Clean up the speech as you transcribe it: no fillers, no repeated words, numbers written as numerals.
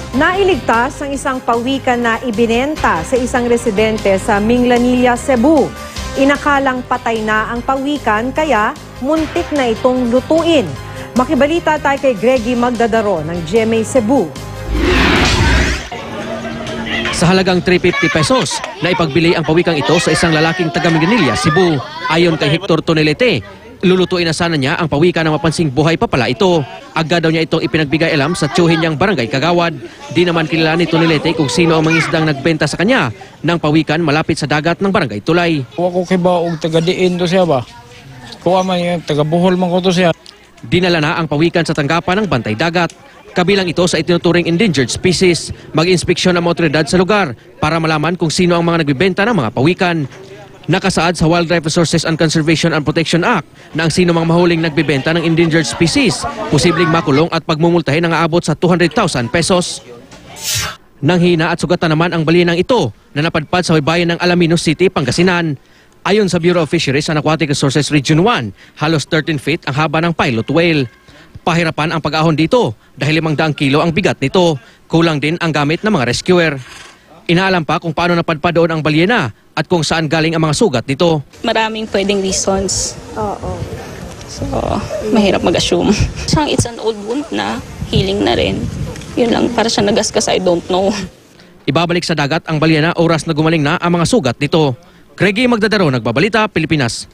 Nailigtas ang isang pawikan na ibinenta sa isang residente sa Minglanilla, Cebu. Inakalang patay na ang pawikan kaya muntik na itong lutuin. Makibalita tayo kay Greggy Magdadaro ng GMA Cebu. Sa halagang 350 pesos, naipagbili ang pawikang ito sa isang lalaking taga Minglanilla, Cebu. Ayon kay Hector Tonelete, lulutuin na sana niya ang pawikan na mapansing buhay pa pala ito. Agad daw niya itong ipinagbigay alam sa tiyuhin niyang barangay Kagawad. Di naman kilala ni Tonelete kung sino ang mangisdang nagbenta sa kanya ng pawikan malapit sa dagat ng barangay Tulay. Kuha ko kay ba og taga-diin to siya ba? Kuha man yung taga-Bohol man ko to siya. Dinala na ang pawikan sa tanggapan ng bantay dagat. Kabilang ito sa itinuturing endangered species. Mag-inspeksyon ang mga otoridad sa lugar para malaman kung sino ang mga nagbibenta ng mga pawikan. Nakasaad sa Wildlife Resources and Conservation and Protection Act na ang sino mang mahuling nagbibenta ng endangered species, posibleng makulong at pagmumultahin ang aabot sa 200,000 pesos. Nanghina at sugatan naman ang balinang ito na napadpad sa bayan ng Alaminos City, Pangasinan. Ayon sa Bureau of Fisheries and Aquatic Resources Region 1, halos 13 feet ang haba ng pilot whale. Pahirapan ang pag-ahon dito dahil 500 kilo ang bigat nito. Kulang din ang gamit ng mga rescuer. Inaalam pa kung paano napadpad doon ang balyena at kung saan galing ang mga sugat nito. Maraming pwedeng reasons. Oo. So, mahirap mag-assume. It's an old wound na, healing na rin. Yun lang, para siya nagaskas, I don't know. Ibabalik sa dagat ang balyena oras na gumaling na ang mga sugat nito. Greggy Magdadaro, Nagbabalita, Pilipinas.